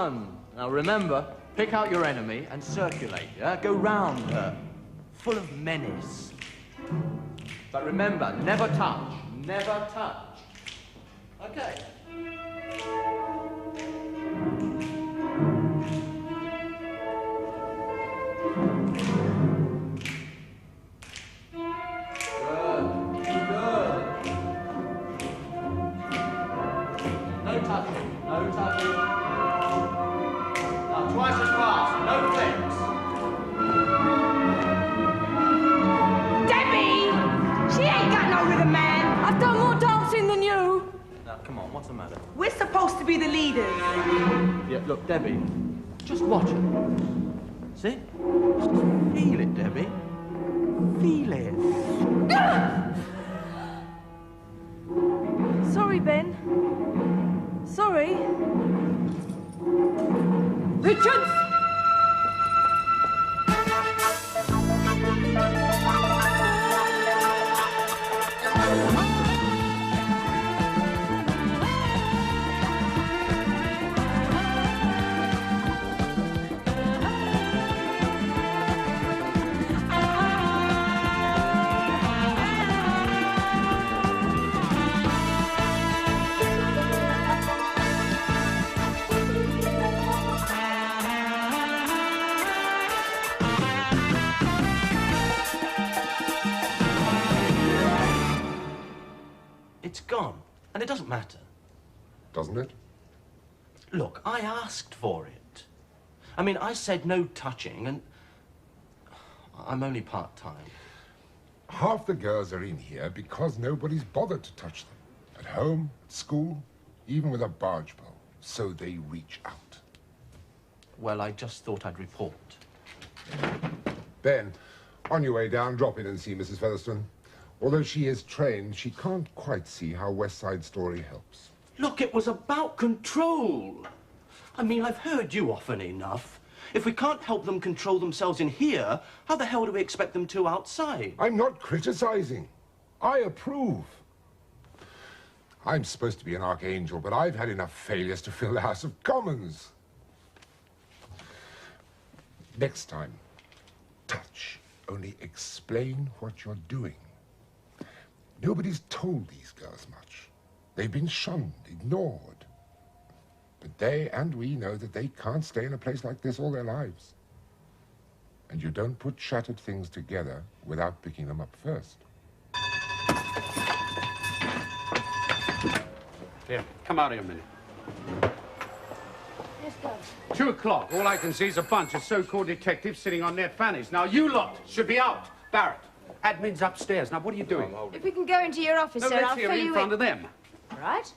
done. Now remember, pick out your enemy and circulate, yeah? Go round her, full of menace. But remember, never touch. Never touch. Okay. What's the matter? We're supposed to be the leaders. Yeah, look, Debbie, just watch it. See? Just feel it, Debbie. Feel it. Sorry, Ben. Sorry. Richards! It's gone, and it doesn't matter. Doesn't it? Look, I asked for it. I mean, I said no touching, and I'm only part-time. Half the girls are in here because nobody's bothered to touch them. At home, at school, even with a barge pole. So they reach out. Well, I just thought I'd report. Ben, on your way down, drop in and see Mrs. Featherstone. Although she is trained, she can't quite see how West Side Story helps. Look, it was about control. I mean, I've heard you often enough. If we can't help them control themselves in here, how the hell do we expect them to outside? I'm not criticizing. I approve. I'm supposed to be an archangel, but I've had enough failures to fill the House of Commons. Next time, touch. Only explain what you're doing. Nobody's told these girls much. They've been shunned, ignored. But they and we know that they can't stay in a place like this all their lives. And you don't put shattered things together without picking them up first. Here, come out here a minute. Let's go. 2 o'clock. All I can see is a bunch of so-called detectives sitting on their fannies. Now, you lot should be out. Barrett, admin's upstairs. Now, what are you doing? If we can go into your office, No, sir, let's I'll hear fill it in you front of them. Right?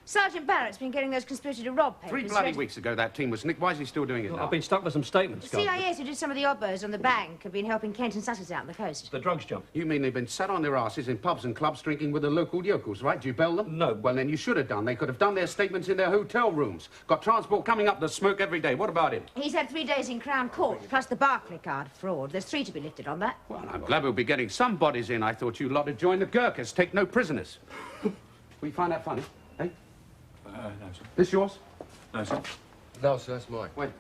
Sergeant Barrett's been getting those conspiracy to rob papers. 3 bloody weeks ago, that team was nicked. Why is he still doing it now? I've been stuck with some statements, The CIS who did some of the oddbos on the bank have been helping Kent and Sussex out on the coast. The drugs jump. You mean they've been sat on their asses in pubs and clubs drinking with the local yokels, right? Do you bail them? No. Well, then you should have done. They could have done their statements in their hotel rooms. Got transport coming up to smoke every day. What about him? He's had 3 days in Crown Court, plus the Barclay card fraud. There's 3 to be lifted on that. Well, I'm glad we'll be getting some bodies in. I thought you lot had joined the Gurkhas. Take no prisoners. Will you find that funny, eh? No, sir. This yours? No, sir. No, sir, that's mine. When?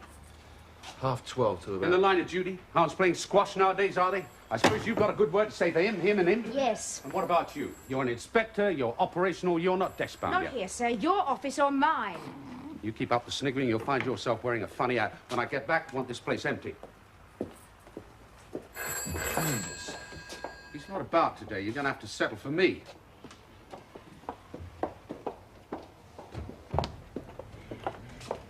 12:30 to about... In the line of duty? Aren't playing squash nowadays, are they? I suppose you've got a good word to say for him, and him? Yes. And what about you? You're an inspector, you're operational, you're not desk-bound Not yet. here, sir. Your office or mine. You keep up the sniggering, you'll find yourself wearing a funny hat. When I get back, I want this place empty. Jesus. He's not about today. You're going to have to settle for me.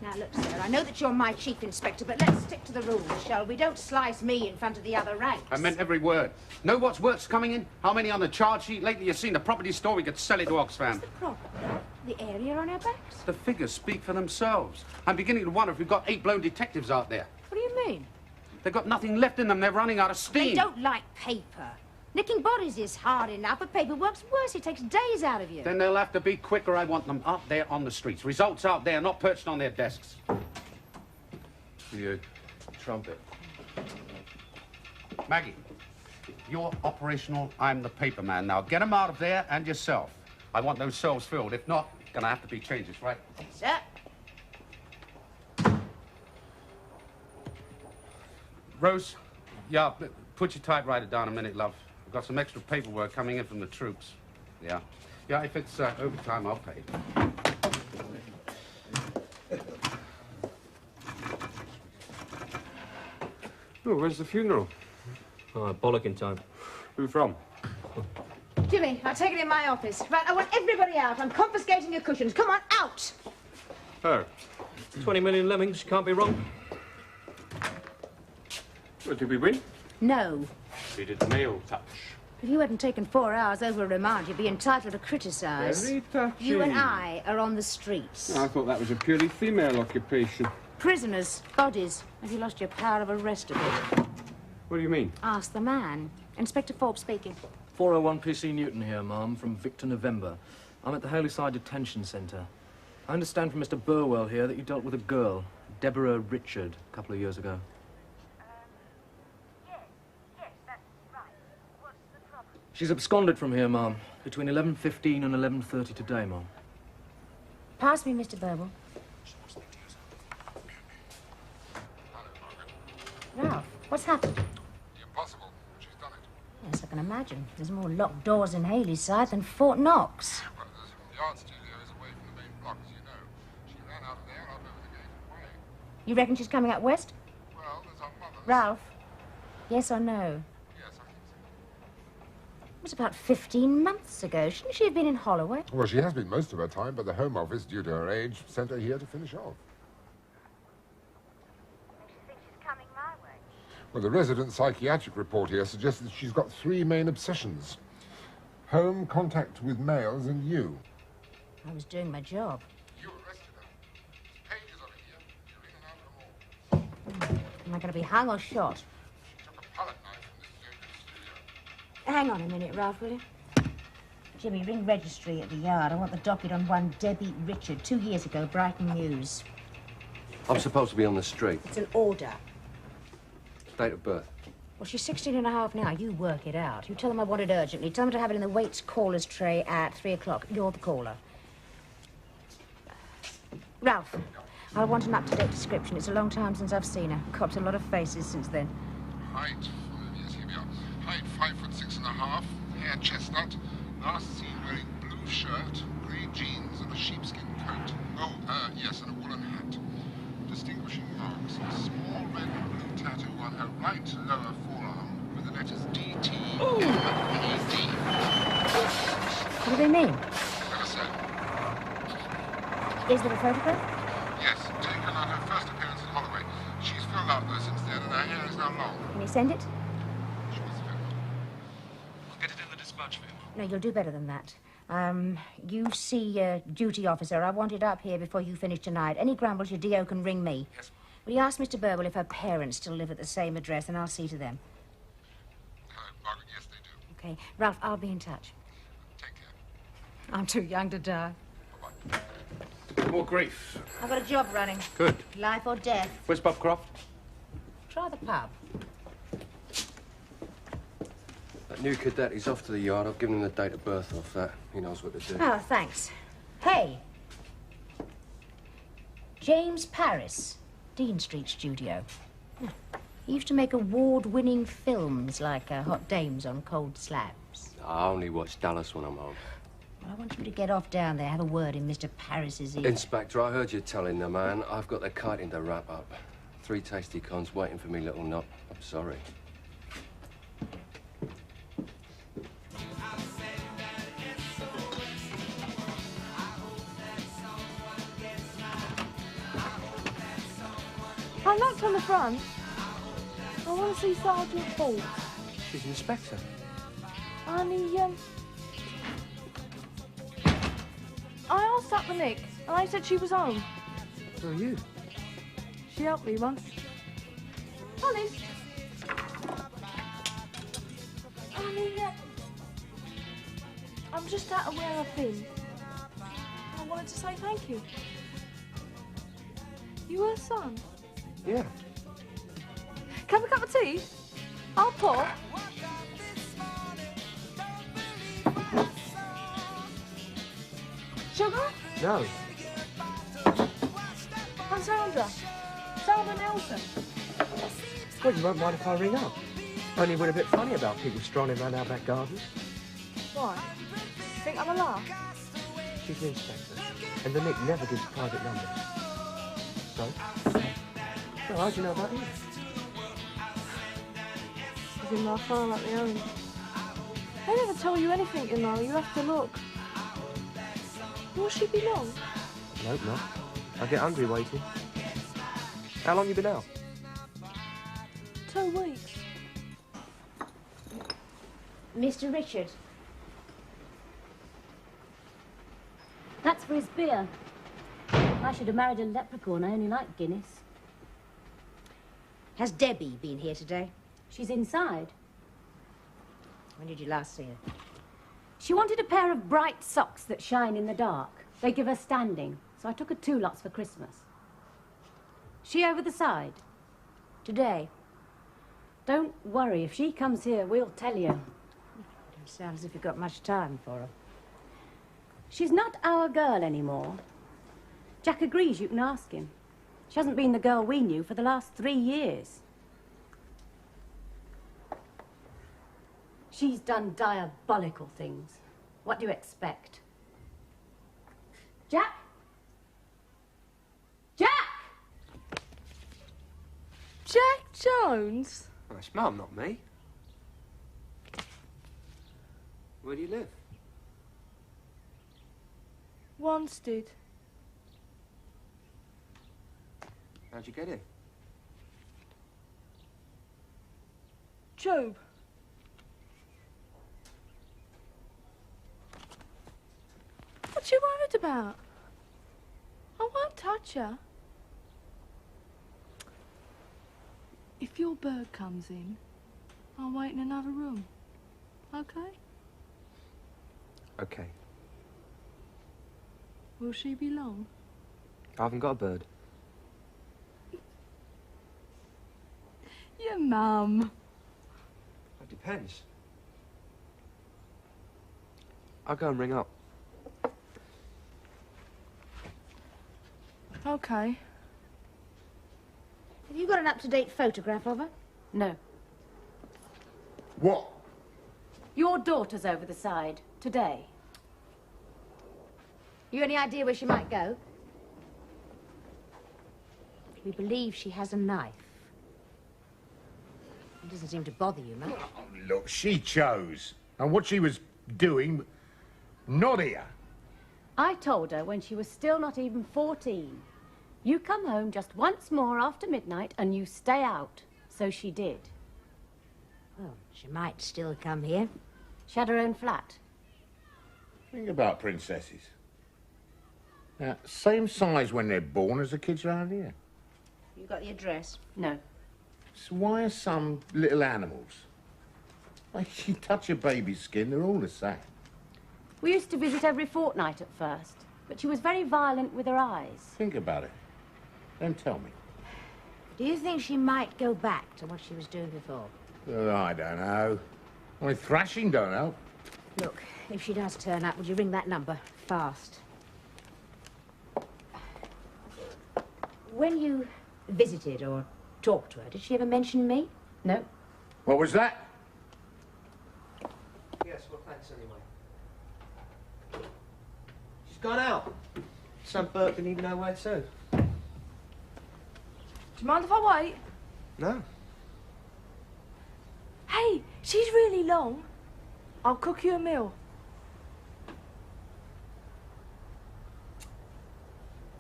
Now, look, sir, I know that you're my chief inspector, but let's stick to the rules, shall we? Don't slice me in front of the other ranks. I meant every word. Know what's work's coming in? How many on the charge sheet? Lately you've seen the property store, we could sell it to Oxfam. What's the problem? The area on our backs? The figures speak for themselves. I'm beginning to wonder if we've got 8 blown detectives out there. What do you mean? They've got nothing left in them. They're running out of steam. They don't like paper. Nicking bodies is hard enough, but paperwork's worse. It takes days out of you. Then they'll have to be quicker. I want them out there on the streets. Results out there, not perched on their desks. You trumpet. Maggie, you're operational. I'm the paper man. Now get them out of there and yourself. I want those cells filled. If not, gonna have to be changes, right? Sir. Rose, yeah, put your typewriter down a minute, love. I've got some extra paperwork coming in from the troops. Yeah. Yeah, if it's overtime, I'll pay. Oh, where's the funeral? Oh, bollocking time. Who from? Jimmy, I'll take it in my office. Right, I want everybody out. I'm confiscating your cushions. Come on, out! Her. 20 million lemmings, can't be wrong. Well, did we win? No. We did the mail touch. If you hadn't taken 4 hours over a remand, you'd be entitled to criticise. Very touchy. You and I are on the streets. I thought that was a purely female occupation. Prisoners, bodies. Have you lost your power of arrest a bit? What do you mean? Ask the man. Inspector Forbes speaking. 401 PC Newton here, ma'am, from Victor November. I'm at the Halyside Detention Centre. I understand from Mr. Burwell here that you dealt with a girl, Deborah Richard, a couple of years ago. Yes, that's right. What's the problem? She's absconded from here, ma'am, between 11:15 and 11:30 today, ma'am. Pass me, Mr. Burwell. Ralph, what's happened? The impossible. She's done it. Yes, I can imagine. There's more locked doors in Halyside than Fort Knox. Well, the art studio is away from the main block, as you know. She ran out of there, up over the gate and away. You reckon she's coming out west? Well, there's our mother. Ralph, yes or no? Yes, I think so. It was about 15 months ago. Shouldn't she have been in Holloway? Well, she has been most of her time, but the Home Office, due to her age, sent her here to finish off. And she thinks she's coming my way. Well, the resident psychiatric report here suggests that she's got 3 main obsessions. Home, contact with males, and you. I was doing my job. You arrested her. There's pages of it here. You're in and out of them all. Am I going to be hung or shot? She took a palette knife from this studio. Hang on a minute, Ralph, will you? Jimmy, ring registry at the yard. I want the docket on one Debbie Richard, 2 years ago, Brighton News. I'm supposed to be on the street. It's an order. Date of birth. Well, she's 16 and a half now. You work it out. You tell them I want it urgently. Tell them to have it in the waits callers tray at 3 o'clock. You're the caller. Ralph, I want an up-to-date description. It's a long time since I've seen her. Copped a lot of faces since then. Height, yes, here we are. Height 5'6½", hair chestnut, last seen wearing blue shirt, grey jeans and a sheepskin coat. Oh, yes, and a woolen hat. Distinguishing marks, a small red and blue tattoo on her right lower forearm with the letters DT and AD. What do they mean? Never said. Is there a photograph? Yes, taken on her first appearance in Holloway. She's filled out though since then, and her hair is now long. Can you send it? She was very I'll get it in the dispatch for you. No, you'll do better than that. You see duty officer. I want it up here before you finish tonight. Any grumbles, your D.O. can ring me. Yes. Will you ask Mr. Burwell if her parents still live at the same address, and I'll see to them. Hello, Margaret. Yes, they do. Okay. Ralph, I'll be in touch. Take care. I'm too young to die. More grief. I've got a job running. Good. Life or death. Where's Bob Croft? Try the pub. That new cadet, he's off to the yard. I've given him the date of birth off that. He knows what to do. Oh, thanks. Hey. James Paris, Dean Street Studio. He used to make award-winning films like Hot Dames on Cold Slabs. I only watch Dallas when I'm home. Well, I want you to get off down there, have a word in Mr. Paris's ear. Inspector, I heard you telling the man I've got the kiting to wrap up. 3 tasty cons waiting for me, little nut. I'm sorry. I knocked on the front. I want to see Sergeant Forbes. She's an inspector. And he, I asked up the Nick, and they said she was home. Who are you? She helped me once. Honest. And he, I'm just out of where I've been. I wanted to say thank you. You her son? Yeah. Can we have a cup of tea? I'll pour. Sugar? No. And Sandra. Sandra Nelson. Well, you won't mind if I ring up. Only we're a bit funny about people strolling around our back gardens. Why? You think I'm a laugh? She's the inspector, and the Nick never gives private numbers. So? Well, how'd you know about him? He's in my file at the own. They never tell you anything, you know. You have to look. Will she be long? Nope, not. I get hungry waiting. How long you been out? 2 weeks. Mr. Richard. That's for his beer. I should have married a leprechaun. I only like Guinness. Has Debbie been here today? She's inside. When did you last see her? She wanted a pair of bright socks that shine in the dark. They give her standing, so I took her 2 lots for Christmas. She over the side? Today? Don't worry, if she comes here, we'll tell you. Don't sound as if you've got much time for her. She's not our girl anymore. Jack agrees, you can ask him. She hasn't been the girl we knew for the last 3 years. She's done diabolical things. What do you expect? Jack? Jack! Jack Jones? Oh, it's Mum, not me. Where do you live? Wanstead. How'd you get in? Tube. What you worried about? I won't touch her. If your bird comes in, I'll wait in another room. Okay? Okay. Will she be long? I haven't got a bird. Your mum. It depends. I'll go and ring up. Okay. Have you got an up-to-date photograph of her? No. What? Your daughter's over the side, today. You any idea where she might go? We believe she has a knife. It doesn't seem to bother you much. Oh, look, she chose. And what she was doing, not here. I told her when she was still not even 14. You come home just once more after midnight and you stay out. So she did. Well, she might still come here. She had her own flat. Think about princesses. Now, same size when they're born as the kids around here. You got the address? No. So why are some little animals? Like, you touch a baby's skin, they're all the same. We used to visit every fortnight at first, but she was very violent with her eyes. Think about it. Then tell me. Do you think she might go back to what she was doing before? Oh, I don't know. I mean, thrashing don't help. Look, if she does turn up, would you ring that number? Fast. When you visited or talked to her, did she ever mention me? No. What was that? Yes, well, thanks anyway. She's gone out. Sam Burke didn't even know where to. Do you mind if I wait? No. Hey, she's really long. I'll cook you a meal.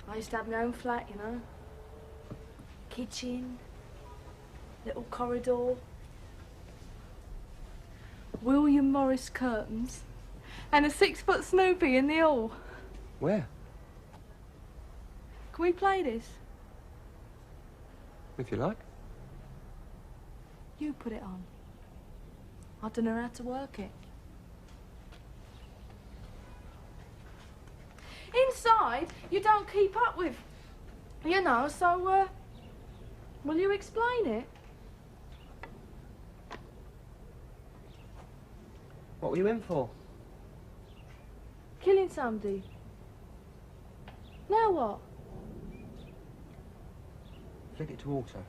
I used to have my own flat, you know. Kitchen, little corridor, William Morris curtains, and a 6-foot Snoopy in the hall. Where? Can we play this? If you like. You put it on. I don't know how to work it. Inside, you don't keep up with, you know, so, will you explain it? What were you in for? Killing somebody. Now what? Flick it to auto.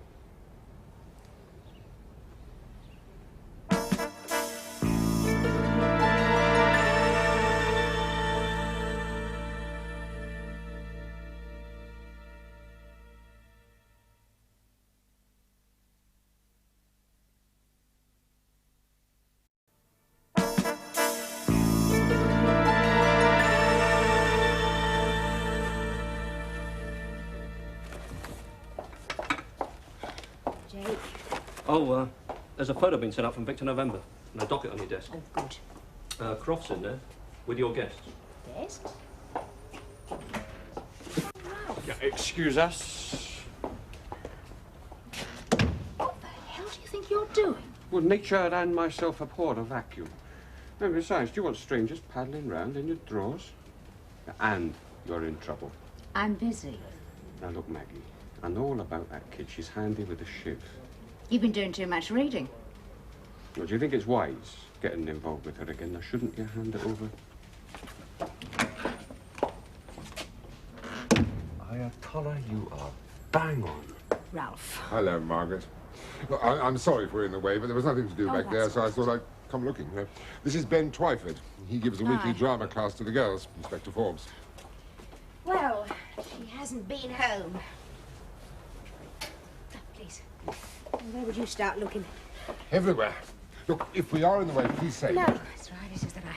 Jake. Oh, there's a photo being sent up from Victor November. And a docket on your desk. Oh, good. Croft's in there, with your guests. Yes? Yeah, excuse us. What the hell do you think you're doing? Well, nature and myself abhor a vacuum. And besides, do you want strangers paddling round in your drawers? And you're in trouble. I'm busy. Now look, Maggie, I know all about that kid. She's handy with a shiv. You've been doing too much reading. Well, do you think it's wise getting involved with her again? Now, shouldn't you hand it over? Ayatollah, you are bang on. Ralph. Hello, Margaret. Look, I'm sorry if we're in the way, but there was nothing to do back there, so I thought I'd come looking. This is Ben Twyford. He gives a weekly drama class to the girls, Inspector Forbes. Well, she hasn't been home. Oh, please. Where would you start looking? Everywhere. Look, if we are in the way, please say. No, that's right. It's just that I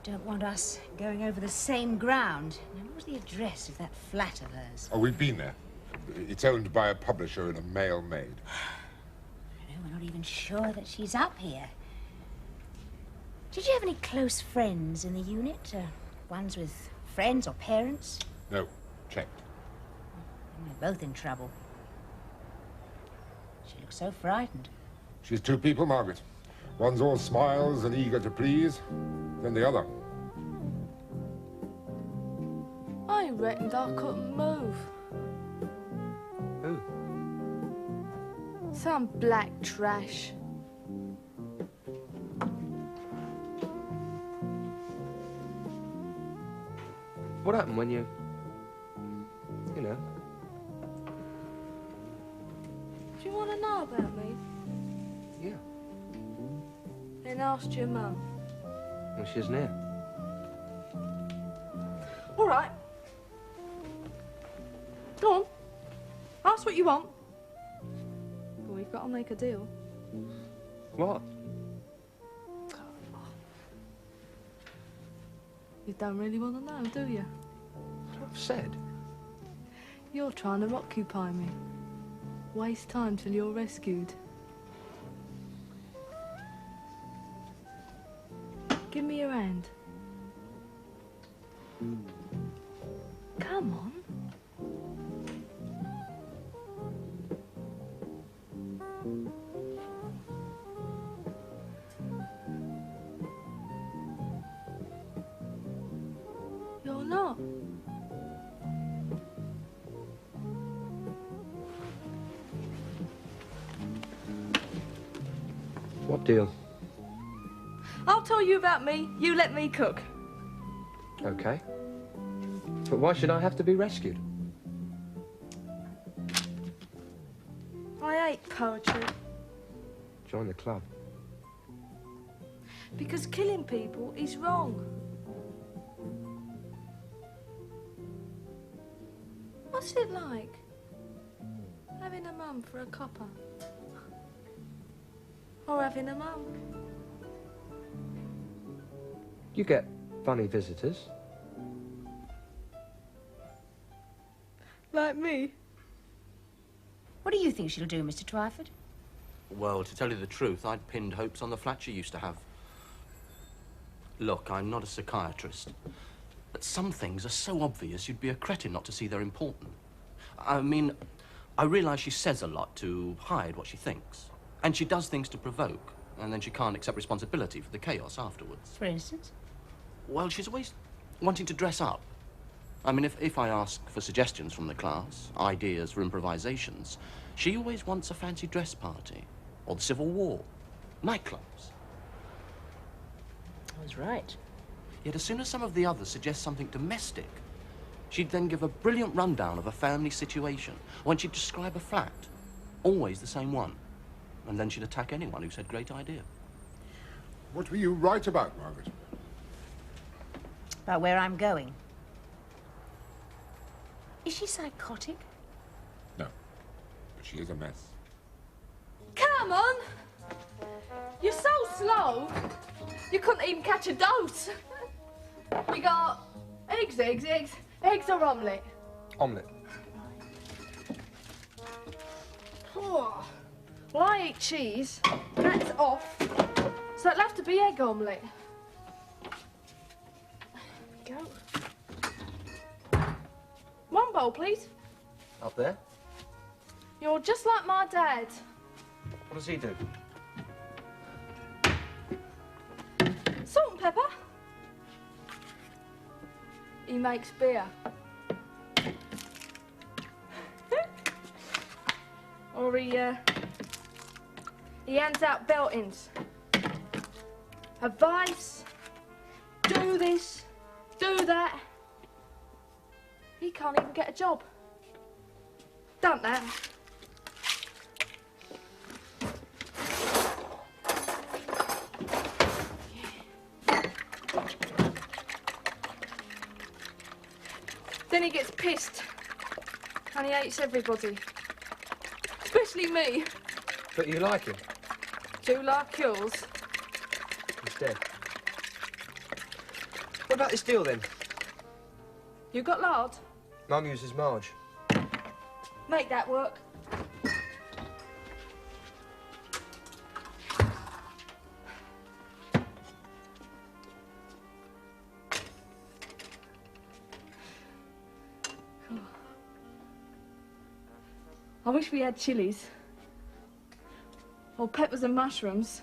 don't want us going over the same ground. Now, what was the address of that flat of hers? Oh, we've been there. It's owned by a publisher and a male maid. I know, we're not even sure that she's up here. Did you have any close friends in the unit? Ones with friends or parents? No, checked. We're both in trouble. She looks so frightened. She's two people, Margaret. One's all smiles and eager to please, then the other. I reckoned I couldn't move. Who? Some black trash. What happened when you know? Do you want to know about me? Yeah. Then asked your mum. Well, she isn't here. All right. Go on. Ask what you want. But we've got to make a deal. What? You don't really want to know, do you? What I've said? You're trying to occupy me. Waste time till you're rescued. Give me your hand. Come on. You're not. What deal? I'll tell you about me. You let me cook. Okay. But why should I have to be rescued? I hate poetry. Join the club. Because killing people is wrong. What's it like? Having a mum for a copper? Or having a mum? You get funny visitors. Like me? What do you think she'll do, Mr. Twyford? Well, to tell you the truth, I'd pinned hopes on the flat she used to have. Look, I'm not a psychiatrist, but some things are so obvious you'd be a cretin not to see they're important. I mean, I realise she says a lot to hide what she thinks, and she does things to provoke, and then she can't accept responsibility for the chaos afterwards. For instance? Well, she's always wanting to dress up. I mean, if I ask for suggestions from the class, ideas for improvisations, she always wants a fancy dress party, or the Civil War, nightclubs. I was right. Yet as soon as some of the others suggest something domestic, she'd then give a brilliant rundown of a family situation, or when she'd describe a flat, always the same one. And then she'd attack anyone who said great idea. What were you right about, Margaret? About where I'm going. Is she psychotic? No, but she is a mess. Come on! You're so slow, you couldn't even catch a dose. We got eggs or omelette? Omelette. Oh. I eat cheese, that's off. So it'll have to be egg omelette. There we go. One bowl, please. Up there? You're just like my dad. What does he do? Salt and pepper. He makes beer. Or he hands out beltings. Advice, do this, do that. He can't even get a job. Done that. Then he gets pissed, and he hates everybody, especially me. But you like him? Do like yours. He's dead. What about this deal, then? You got lard? Mum uses Marge. Make that work. I wish we had chilies. Or peppers and mushrooms.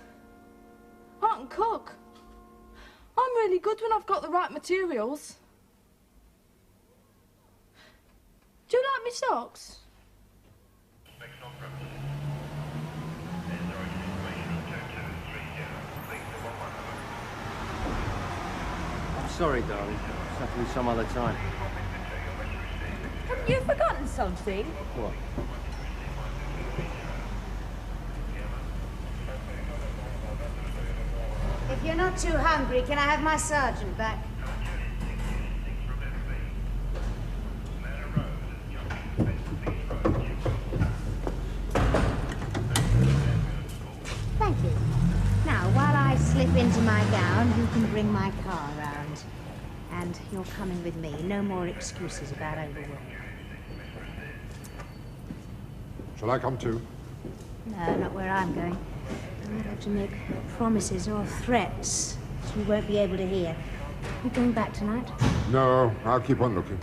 I can cook. I'm really good when I've got the right materials. Do you like me socks? I'm sorry, darling. It's have to be some other time. Haven't you forgotten something? What? If you're not too hungry, can I have my sergeant back? Thank you. Now, while I slip into my gown, you can bring my car round. And you're coming with me. No more excuses about overwork. Shall I come too? No, not where I'm going. I won't have to make promises or threats, so you won't be able to hear. You going back tonight? No, I'll keep on looking.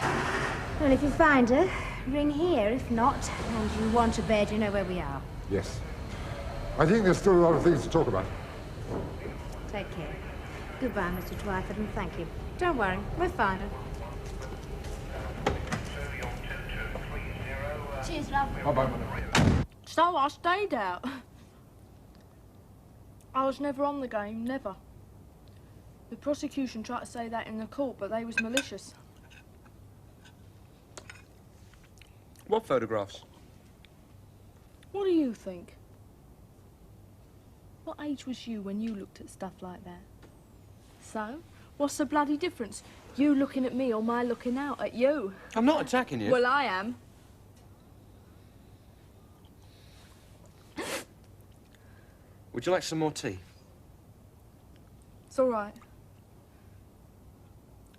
Well, if you find her, ring here. If not, and you want a bed, you know where we are. Yes. I think there's still a lot of things to talk about. Take care. Goodbye, Mr. Twyford, and thank you. Don't worry, we'll find her. Cheers, love. Bye-bye. So I stayed out. I was never on the game, never. The prosecution tried to say that in the court, but they was malicious. What photographs? What do you think? What age was you when you looked at stuff like that? So, what's the bloody difference? You looking at me or my looking out at you? I'm not attacking you. Well, I am. Would you like some more tea? It's all right.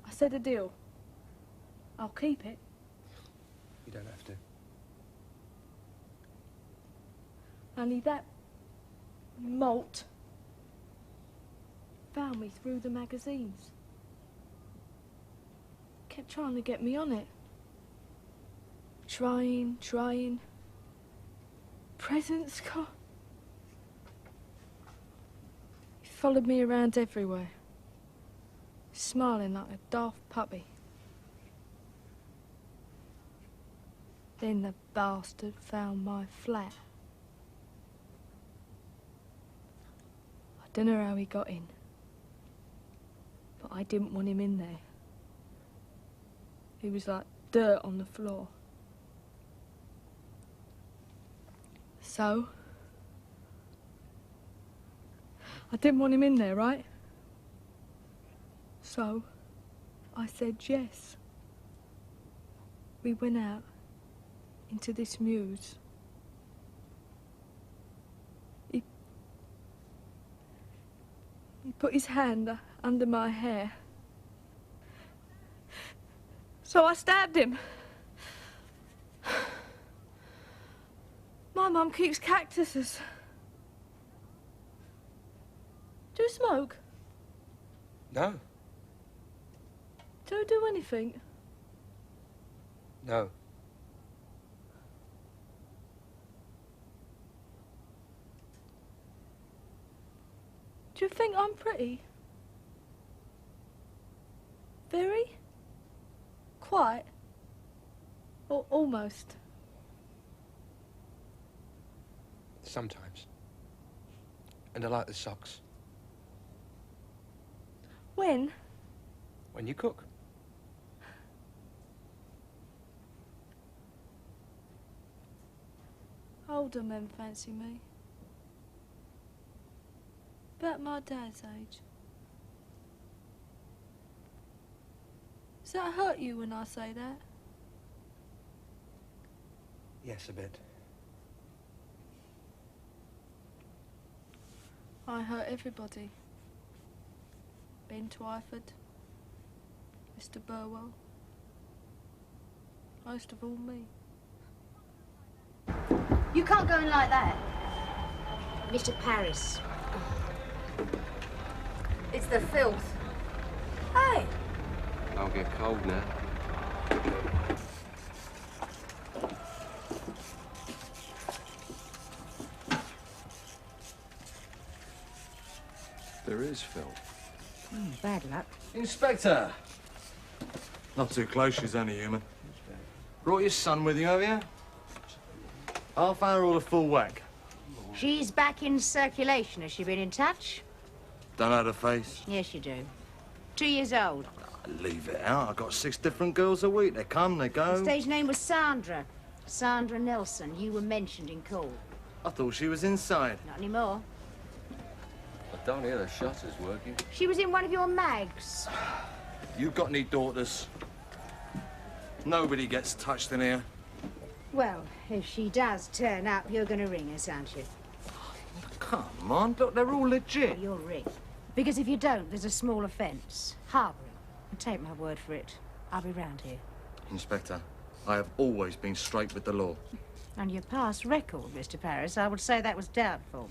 I said a deal. I'll keep it. You don't have to. Only that malt found me through the magazines. Kept trying to get me on it. Trying. Presents, God. He followed me around everywhere, smiling like a daft puppy. Then the bastard found my flat. I don't know how he got in, but I didn't want him in there. He was like dirt on the floor. So, I didn't want him in there, right? So, I said yes. We went out into this mews. He put his hand under my hair. So I stabbed him. My mum keeps cactuses. Do you smoke? No, Do you do anything? no. Do you think I'm pretty? Very? Quite? Or almost? Sometimes. And I like the socks. When? When you cook. Older men fancy me. About my dad's age. Does that hurt you when I say that? Yes, a bit. I hurt everybody. Ben Twyford, Mr. Burwell, most of all me. You can't go in like that. Mr. Paris. It's the filth. Hey! I'll get cold now. There is filth. Bad luck. Inspector! Not too close, she's only human. Brought your son with you, have you? Half hour or the full whack? She's back in circulation. Has she been in touch? Don't know the face. Yes, you do. 2 years old. Leave it out. I've got 6 different girls a week. They come, they go. The stage name was Sandra. Sandra Nelson. You were mentioned in call. I thought she was inside. Not anymore. I don't hear the shutters working. She was in one of your mags. You got any daughters? Nobody gets touched in here. Well, if she does turn up, you're going to ring us, aren't you? Come on, look, they're all legit. You'll ring. Because if you don't, there's a small offence. Harbouring. And take my word for it, I'll be round here. Inspector, I have always been straight with the law. On your past record, Mr. Paris, I would say that was doubtful.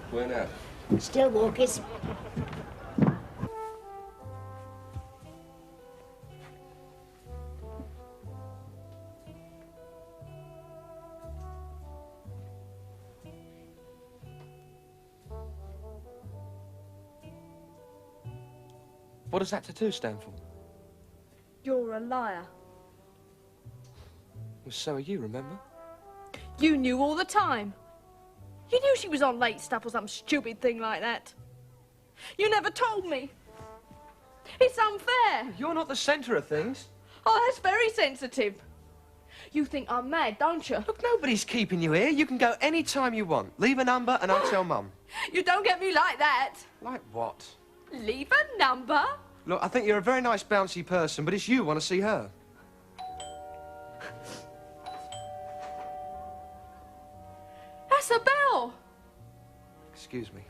Where now? Still walkers. What does that tattoo stand for? You're a liar. Well, so are you, remember? You knew all the time. You knew she was on late stuff or some stupid thing like that. You never told me. It's unfair. You're not the centre of things. Oh, that's very sensitive. You think I'm mad, don't you? Look, nobody's keeping you here. You can go any time you want. Leave a number and I'll tell Mum. You don't get me like that. Like what? Leave a number? Look, I think you're a very nice, bouncy person, but it's you want to see her. That's a bell. Excuse me.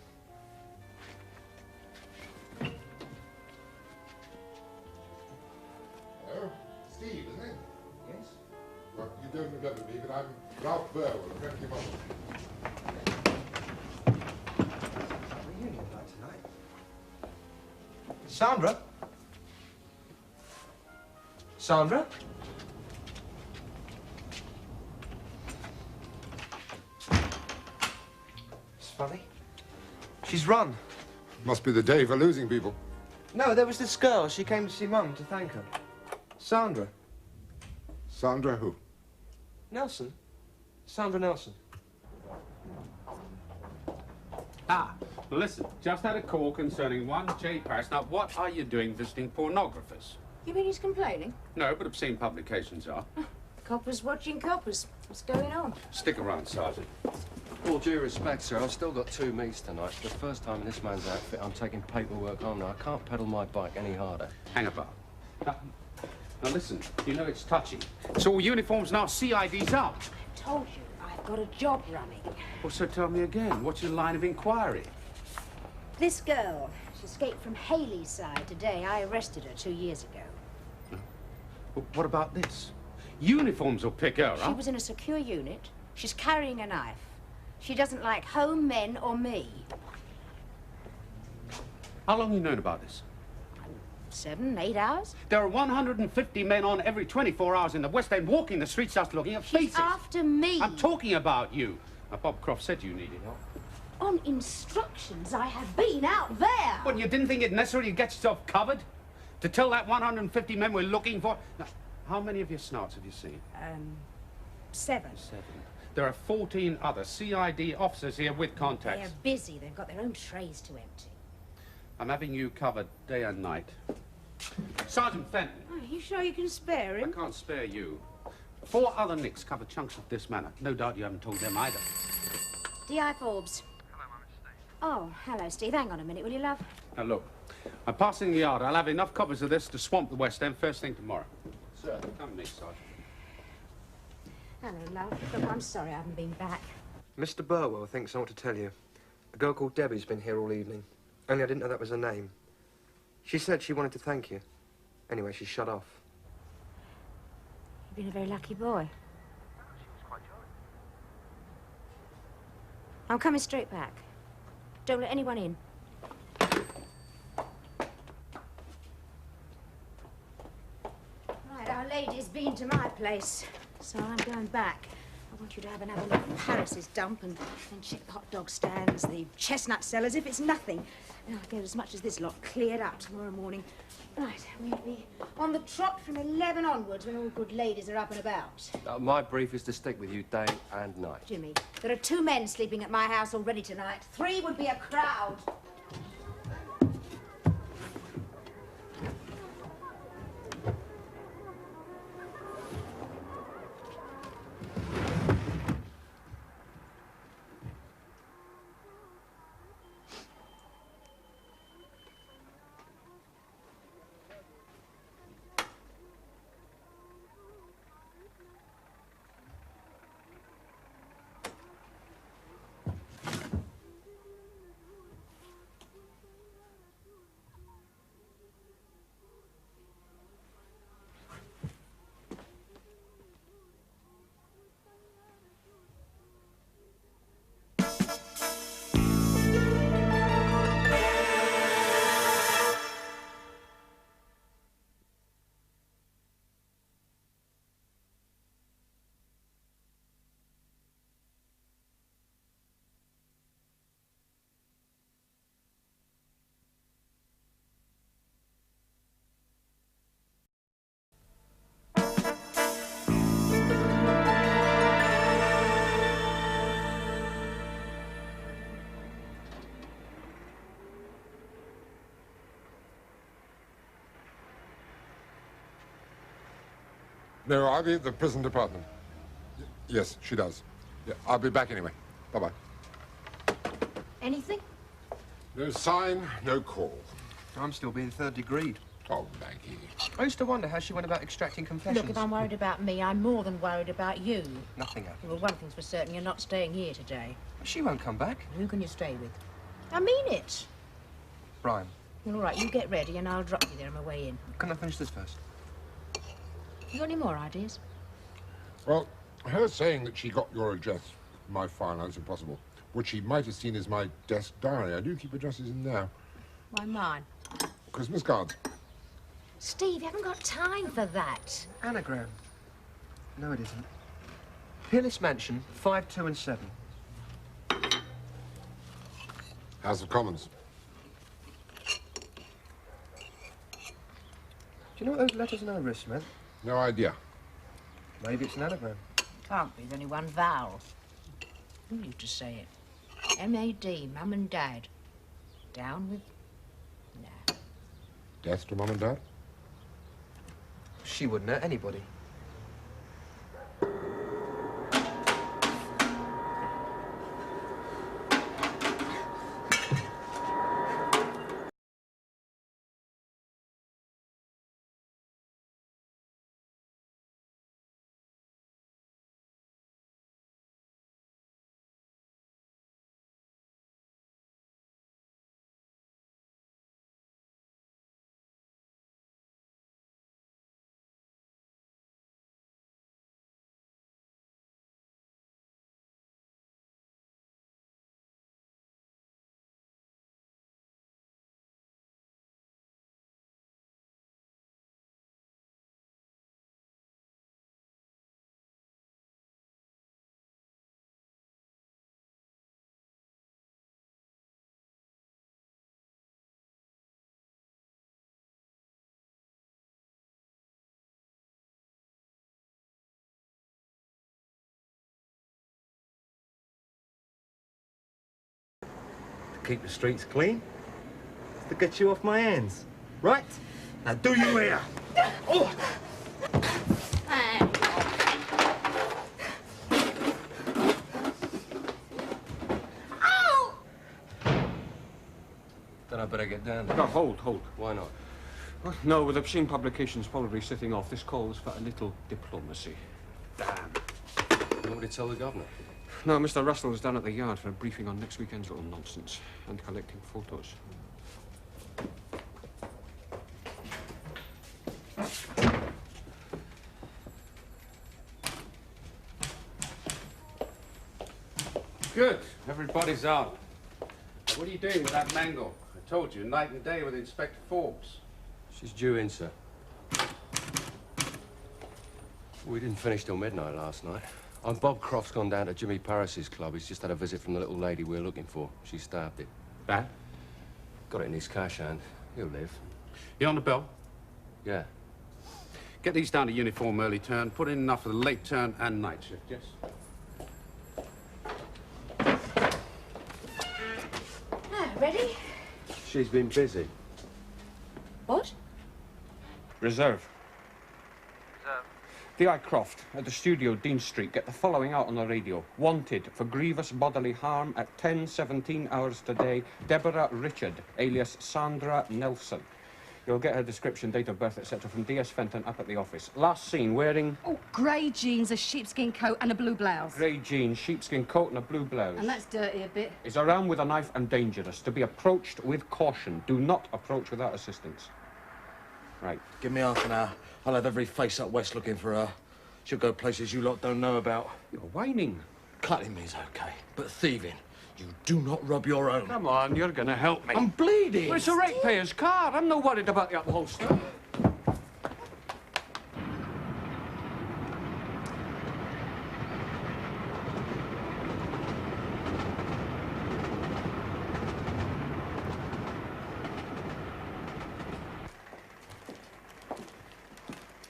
Hello? Steve, isn't it? Yes. Well, you don't remember me, but I'm Ralph Burwell, a friend of your mother. Reunion night tonight. Sandra? Sandra? It's funny. She's run. Must be the day for losing people. No, there was this girl. She came to see Mum to thank her. Sandra. Sandra who? Nelson. Sandra Nelson. Ah, well, listen, just had a call concerning one J. Paris. Now, what are you doing visiting pornographers? You mean he's complaining? No, but obscene publications are. Coppers watching coppers. What's going on? Stick around, Sergeant. All due respect, sir, I've still got 2 meets tonight. For the first time in this man's outfit, I'm taking paperwork home now. I can't pedal my bike any harder. Hang about. Now, listen, you know it's touchy. So all uniforms now, CID's out. I told you, I've got a job running. Well, so tell me again, what's your line of inquiry? This girl, she escaped from Haley's side today. I arrested her 2 years ago. But what about this? Uniforms will pick her She up. was in a secure unit. She's carrying a knife. She doesn't like home men or me. How long have you known about this? 7, 8 hours? There are 150 men on every 24 hours in the West End walking the streets just looking at faces. She's after me. I'm talking about you. Now, Bob Croft said you needed help. On instructions, I have been out there. But you didn't think it necessary to get yourself covered? To tell that 150 men we're looking for? Now, how many of your snarts have you seen? 7. 7. There are 14 other CID officers here with contacts. They're busy. They've got their own trays to empty. I'm having you covered day and night. Sergeant Fenton. Oh, are you sure you can spare I him? can't spare you. 4 other nicks cover chunks of this manor. No doubt you haven't told them either. D.I. Forbes. Hello, Mum. It's Steve. Oh, hello, Steve. Hang on a minute, will you, love? Now, look. I'm passing the yard. I'll have enough copies of this to swamp the West End first thing tomorrow. Sir, come with me, Sergeant. Hello, love. Look, I'm sorry I haven't been back. Mr. Burwell thinks I want to tell you. A girl called Debbie's been here all evening. Only I didn't know that was her name. She said she wanted to thank you. Anyway, she shut off. You've been a very lucky boy. I'm coming straight back. Don't let anyone in. Right, our lady's been to my place, so I'm going back. I want you to have another look at Paris's dump and then check the hot dog stands, the chestnut cellars, if it's nothing. And I'll get as much as this lot cleared up tomorrow morning. Right, we'll be on the trot from 11 onwards when all good ladies are up and about. My brief is to stick with you day and night. Jimmy, there are 2 men sleeping at my house already tonight. 3 would be a crowd. No, I'll be at the prison department. Yes, she does. Yeah, I'll be back anyway. Bye-bye. Anything? No sign, no call. I'm still being 3rd degreed. Oh, Maggie. I used to wonder how she went about extracting confessions. Look, if I'm worried about me, I'm more than worried about you. Nothing happened. Well, one thing's for certain, you're not staying here today. She won't come back. Who can you stay with? I mean it. Brian, Well, all right, you get ready and I'll drop you there on my way in. can I finish this first? You got any more ideas? Well, her saying that she got your address from my file now is impossible. What she might have seen is my desk diary. I do keep addresses in there. Why, mine? Christmas cards. Steve, you haven't got time for that. Anagram. No, it isn't. Peerless Mansion, 5, 2 and 7. House of Commons. Do you know what those letters and her wrists meant? No idea. Maybe it's an anagram. Can't be, there's only one vowel. Who used to say it? M-A-D, Mum and Dad. Down with... No. Death to Mum and Dad? She wouldn't hurt anybody. keep the streets clean. It's to get you off my hands, right? Now do you hear? Oh! Then I better get down there. No, hold. Why not? Well, no, with obscene publications probably sitting off, this calls for a little diplomacy. Damn. You want me to tell the governor? No, Mr. Russell's down at the yard for a briefing on next weekend's little nonsense and collecting photos. Good. Everybody's out. What are you doing with that mangle? I told you, night and day with Inspector Forbes. She's due in, sir. We didn't finish till midnight last night. And Bob Croft's gone down to Jimmy Paris's club. He's just had a visit from the little lady we're looking for. She stabbed it. Bad? Got it in his cash hand. He'll live. You on the bill? Yeah. Get these down to uniform early turn. Put in enough for the late turn and night shift, yes? Ready? She's been busy. What? Reserve. D.I. Croft, at the studio, Dean Street, get the following out on the radio. Wanted for grievous bodily harm at 10:17 hours today, Deborah Richard, alias Sandra Nelson. You'll get her description, date of birth, etc. from D.S. Fenton up at the office. Last seen wearing... Oh, grey jeans, a sheepskin coat and a blue blouse. Grey jeans, sheepskin coat and a blue blouse. And that's dirty a bit. Is around with a knife and dangerous. To be approached with caution. Do not approach without assistance. Right. Give me half an hour. I'll have every face up west looking for her. She'll go places you lot don't know about. You're whining. Cutting me's okay, but thieving, you do not rub your own. Come on, you're gonna help me. I'm bleeding. Well, it's a ratepayer's car. I'm not worried about the upholsterer.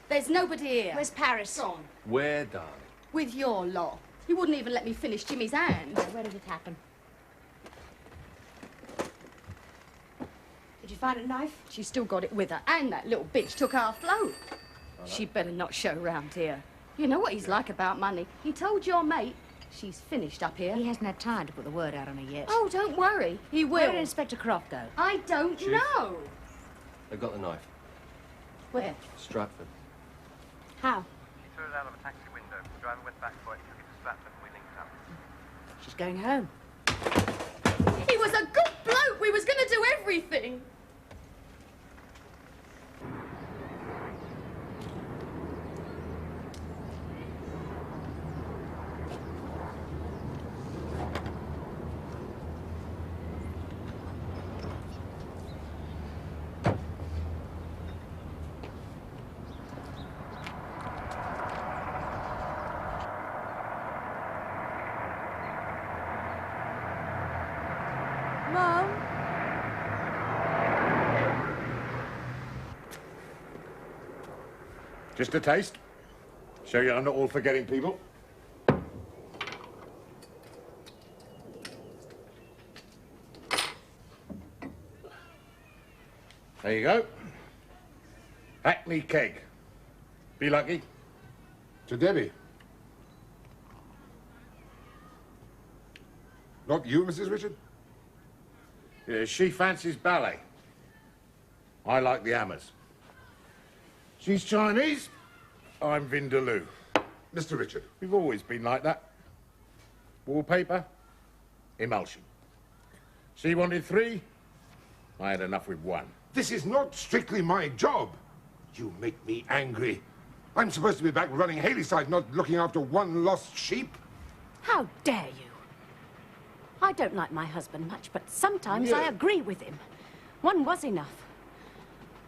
There's nobody here. Where's Paris? Gone. Where, darling? With your lot. You wouldn't even let me finish Jimmy's hand. Where did it happen? Did you find a knife? She's still got it with her. And that little bitch took our float. She'd better not show round here. You know what he's like about money. He told your mate she's finished up here. He hasn't had time to put the word out on her yet. Oh, don't worry. He will. Where did Inspector Croft go? I don't Chief. know. They got the knife. Where? Stratford. How? She threw it out of a taxi window. The driver went back for it, took it to Stratford, and we linked up. She's going home. He was a good bloke. We was going to do everything. Mum? Just a taste. Show you I'm not all forgetting people. There you go. Hackney keg. Be lucky. To Debbie. Not you, Mrs. Richard? Yeah, she fancies ballet. I like the hammers. She's Chinese. I'm Vindaloo. Mr. Richard. We've always been like that. Wallpaper, emulsion. She wanted 3. I had enough with 1. This is not strictly my job. You make me angry. I'm supposed to be back running Halyside, not looking after one lost sheep. How dare you? I don't like my husband much, but sometimes I agree with him. 1 was enough.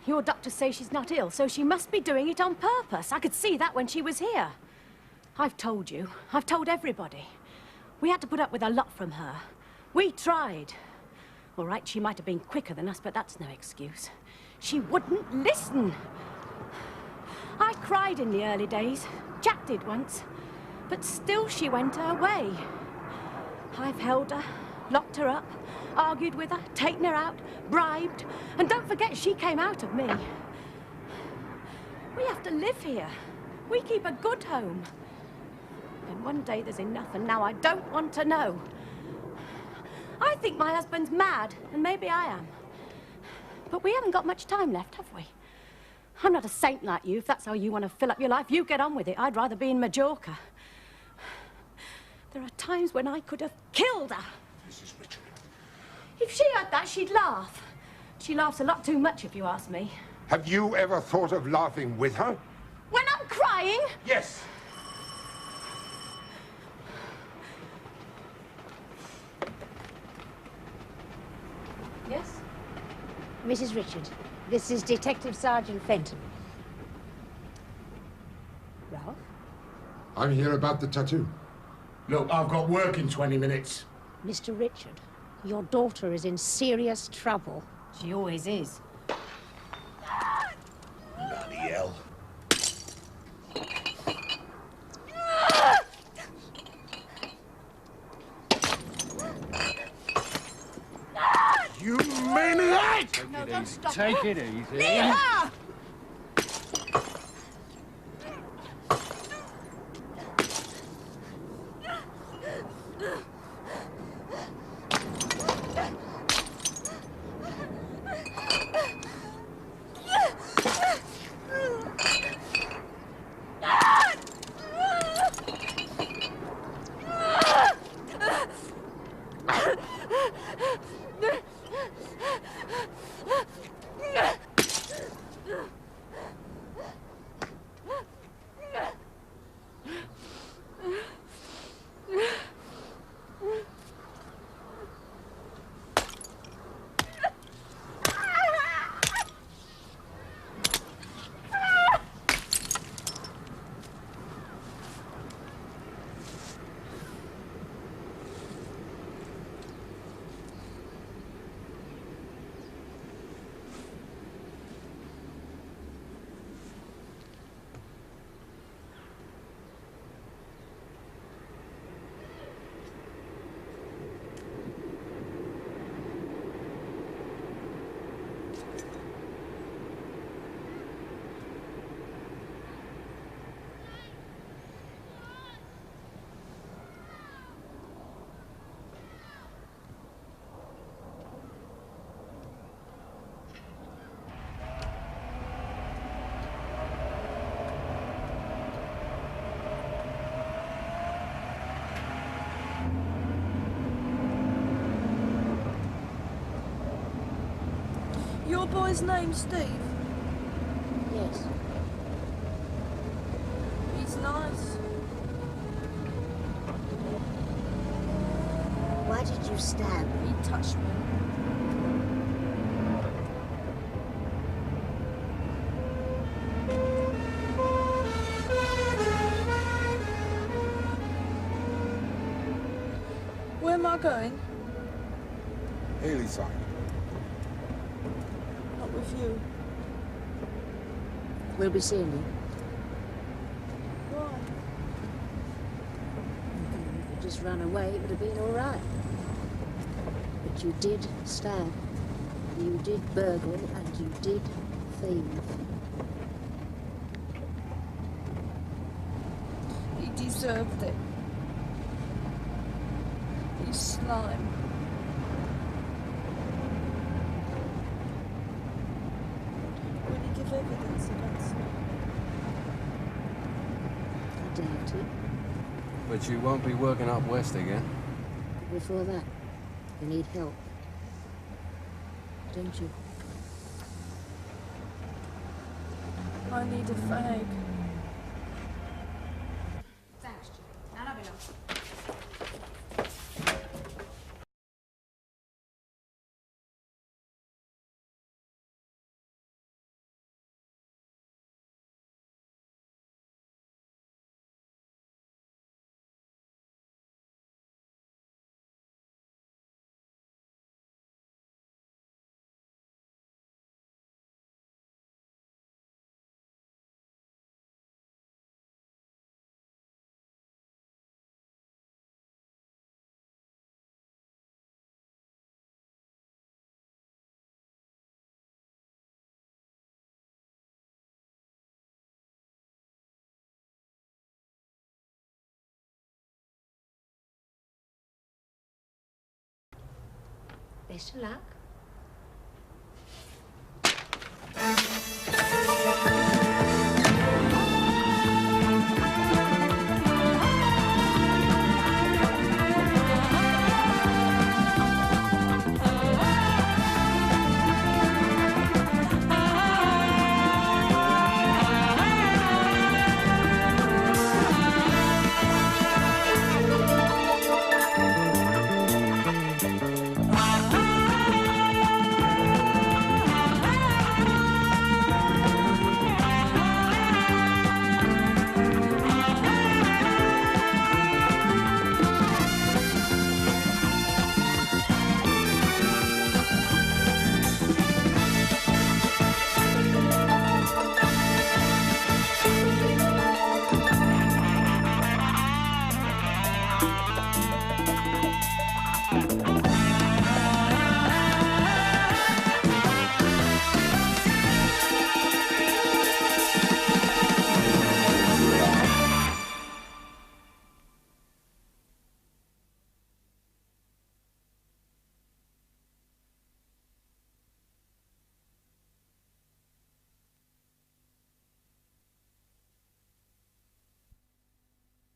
Your doctors say she's not ill, so she must be doing it on purpose. I could see that when she was here. I've told you. I've told everybody. We had to put up with a lot from her. We tried. All right, she might have been quicker than us, but that's no excuse. She wouldn't listen. I cried in the early days. Jack did once. But still she went her way. I've held her, locked her up, argued with her, taken her out, bribed. And don't forget, she came out of me. We have to live here. We keep a good home. And one day there's enough, and now I don't want to know. I think my husband's mad, and maybe I am. But we haven't got much time left, have we? I'm not a saint like you. If that's how you want to fill up your life, you get on with it. I'd rather be in Majorca. There are times when I could have killed her. Mrs. Richard. If she heard that, she'd laugh. She laughs a lot too much, if you ask me. Have you ever thought of laughing with her? When I'm crying? Yes. Yes? Mrs. Richard, this is Detective Sergeant Fenton. Ralph? I'm here about the tattoo. Look, I've got work in 20 minutes. Mr. Richard, your daughter is in serious trouble. She always is. Bloody hell. You maniac! No, don't stop. Take it easy. Leave her! Your boy's name's Steve? Yes. He's nice. Why did you stab? He touched me. Where am I going? Haley side. Not with you. We'll be seeing you. Why? If you just run away, it would have been all right. But you did stab, you did burgle, and you did thieve. He deserved it. He's slime. Will he give evidence against me? I doubt it. But you won't be working up west again. Before that, you need help. Don't you? I need a fag. Thanks, Juliet. Now, not be long. Best of luck.